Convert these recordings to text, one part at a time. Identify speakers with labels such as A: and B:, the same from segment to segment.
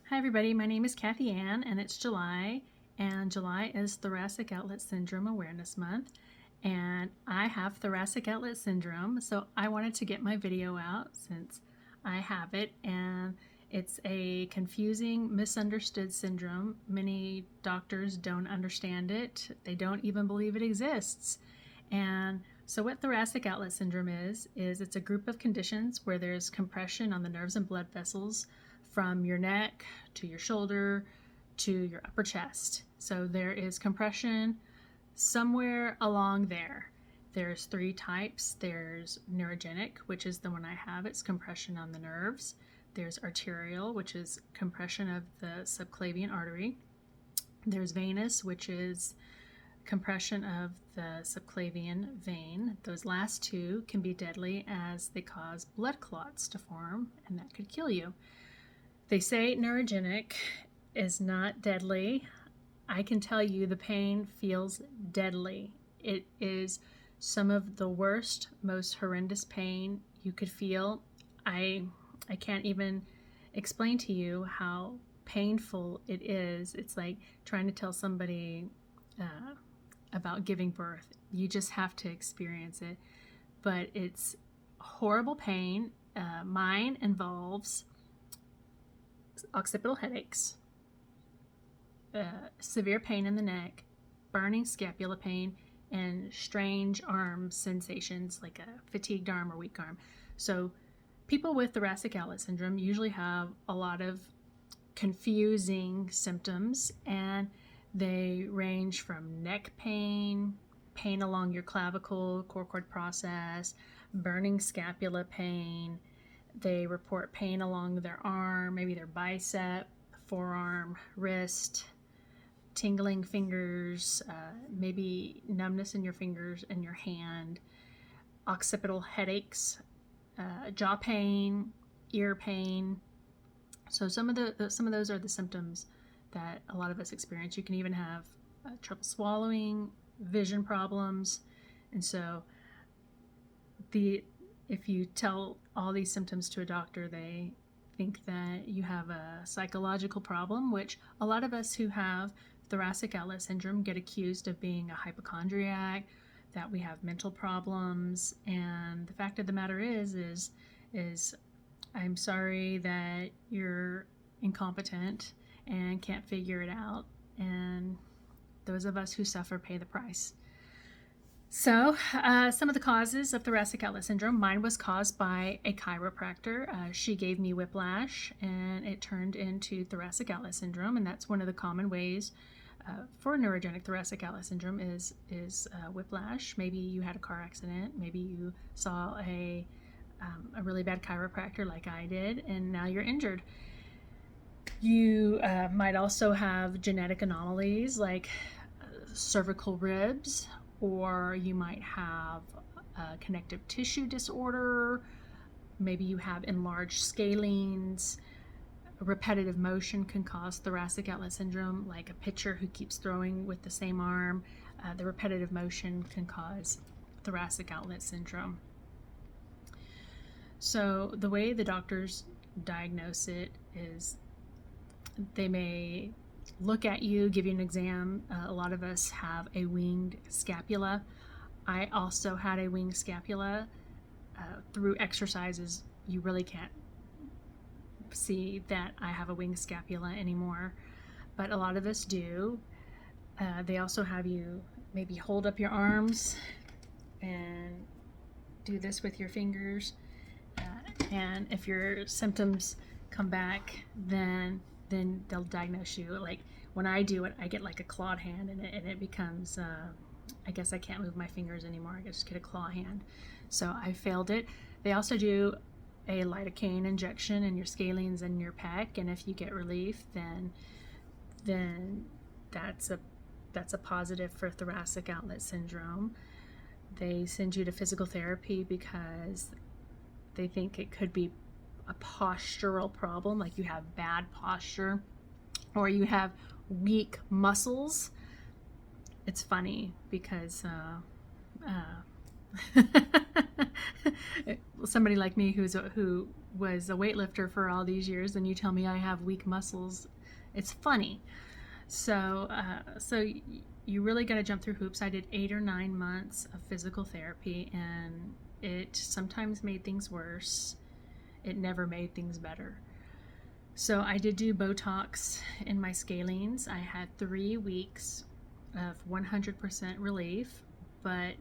A: Hi everybody, my name is CathyAnn and it's July, and July is Thoracic Outlet Syndrome Awareness Month, and I have thoracic outlet syndrome, so I wanted to get my video out since I have it, and it's a confusing, misunderstood syndrome. Many doctors don't understand it. They don't even believe it exists. And so what thoracic outlet syndrome is it's a group of conditions where there's compression on the nerves and blood vessels from your neck to your shoulder to your upper chest. So there is compression somewhere along there. There's three types. There's neurogenic, which is the one I have. It's compression on the nerves. There's arterial, which is compression of the subclavian artery. There's venous, which is compression of the subclavian vein. Those last two can be deadly as they cause blood clots to form, and that could kill you. They say neurogenic is not deadly. I can tell you the pain feels deadly. It is some of the worst, most horrendous pain you could feel. I can't even explain to you how painful it is. It's like trying to tell somebody about giving birth. You just have to experience it. But it's horrible pain. Mine involves occipital headaches, severe pain in the neck, burning scapula pain, and strange arm sensations like a fatigued arm or weak arm. So people with thoracic outlet syndrome usually have a lot of confusing symptoms, and they range from neck pain, pain along your clavicle, core process, burning scapula pain. They report pain along their arm, maybe their bicep, forearm, wrist, tingling fingers, maybe numbness in your fingers and your hand, occipital headaches, jaw pain, ear pain. So some of those are the symptoms that a lot of us experience. You can even have trouble swallowing, vision problems, and so if you tell all these symptoms to a doctor, they think that you have a psychological problem, which a lot of us who have thoracic outlet syndrome get accused of being a hypochondriac, that we have mental problems. And the fact of the matter is I'm sorry that you're incompetent and can't figure it out. And those of us who suffer pay the price. So some of the causes of thoracic outlet syndrome, mine was caused by a chiropractor. She gave me whiplash, and it turned into thoracic outlet syndrome, and that's one of the common ways for neurogenic thoracic outlet syndrome is whiplash. Maybe you had a car accident, maybe you saw a really bad chiropractor like I did, and now you're injured. You might also have genetic anomalies like cervical ribs, or you might have a connective tissue disorder. Maybe you have enlarged scalenes. Repetitive motion can cause thoracic outlet syndrome, like a pitcher who keeps throwing with the same arm. The repetitive motion can cause thoracic outlet syndrome. So the way the doctors diagnose it is they may look at you, give you an exam. A lot of us have a winged scapula. I also had a winged scapula. Through exercises, you really can't see that I have a winged scapula anymore, but a lot of us do. They also have you maybe hold up your arms and do this with your fingers. And if your symptoms come back, then they'll diagnose you. Like when I do it, I get like a clawed hand, and it becomes, I guess I can't move my fingers anymore. I just get a claw hand. So I failed it. They also do a lidocaine injection in your scalenes and your pec, and if you get relief, then that's a positive for thoracic outlet syndrome. They send you to physical therapy because they think it could be a postural problem, like you have bad posture or you have weak muscles. It's funny because somebody like me who was a weightlifter for all these years, and you tell me I have weak muscles, it's funny. So you really got to jump through hoops. I did 8 or 9 months of physical therapy, and it sometimes made things worse. It never made things better. So I did do Botox in my scalenes. I had 3 weeks of 100% relief, but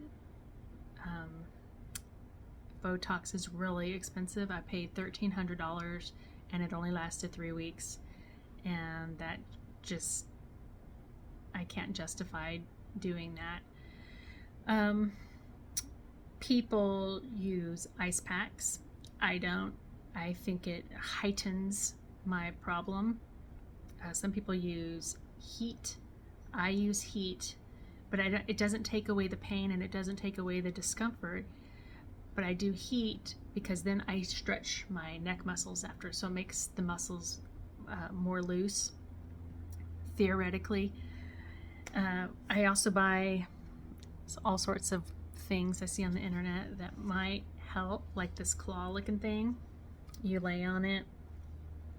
A: Botox is really expensive. I paid $1,300 and it only lasted 3 weeks. And that just, I can't justify doing that. People use ice packs. I don't. I think it heightens my problem. Some people use heat. I use heat, but it doesn't take away the pain and it doesn't take away the discomfort. But I do heat because then I stretch my neck muscles after, so it makes the muscles more loose, theoretically. I also buy all sorts of things I see on the internet that might help, like this claw-looking thing. You lay on it,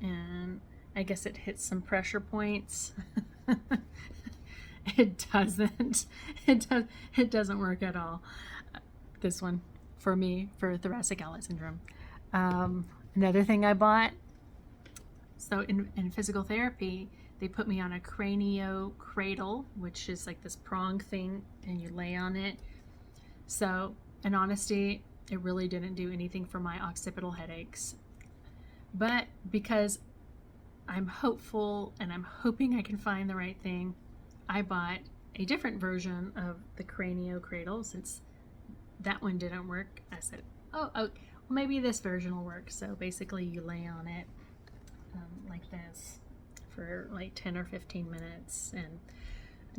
A: and I guess it hits some pressure points. It doesn't. It doesn't work at all. This one, for me, for thoracic outlet syndrome. Another thing I bought, so in physical therapy, they put me on a cranio cradle, which is like this prong thing, and you lay on it. So, in honesty, it really didn't do anything for my occipital headaches. But because I'm hopeful and I'm hoping I can find the right thing, I bought a different version of the cranio cradle. Since that one didn't work, I said, oh, well, maybe this version will work. So basically you lay on it like this for like 10 or 15 minutes. And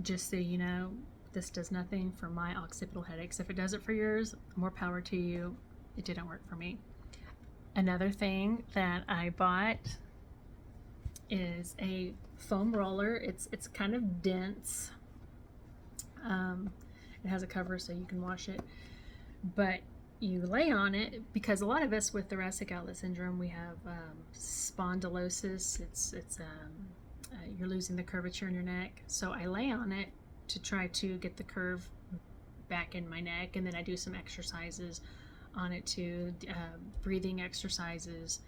A: just so you know, this does nothing for my occipital headaches. If it does it for yours, more power to you. It didn't work for me. Another thing that I bought is a foam roller. It's kind of dense. It has a cover so you can wash it, but you lay on it because a lot of us with thoracic outlet syndrome, we have spondylosis. It's you're losing the curvature in your neck. So I lay on it to try to get the curve back in my neck, and then I do some exercises on it too, breathing exercises.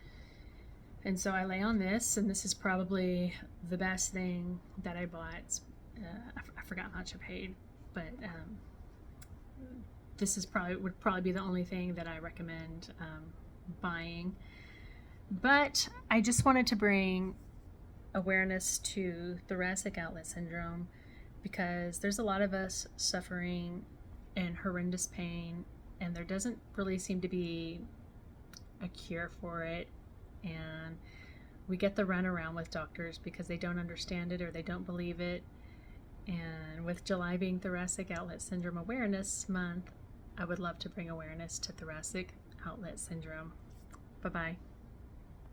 A: And so I lay on this, and this is probably the best thing that I bought. I forgot how much I paid, but this is would probably be the only thing that I recommend buying. But I just wanted to bring awareness to thoracic outlet syndrome because there's a lot of us suffering in horrendous pain, and there doesn't really seem to be a cure for it. And we get the runaround with doctors because they don't understand it or they don't believe it. And with July being Thoracic Outlet Syndrome Awareness Month, I would love to bring awareness to thoracic outlet syndrome. Bye-bye.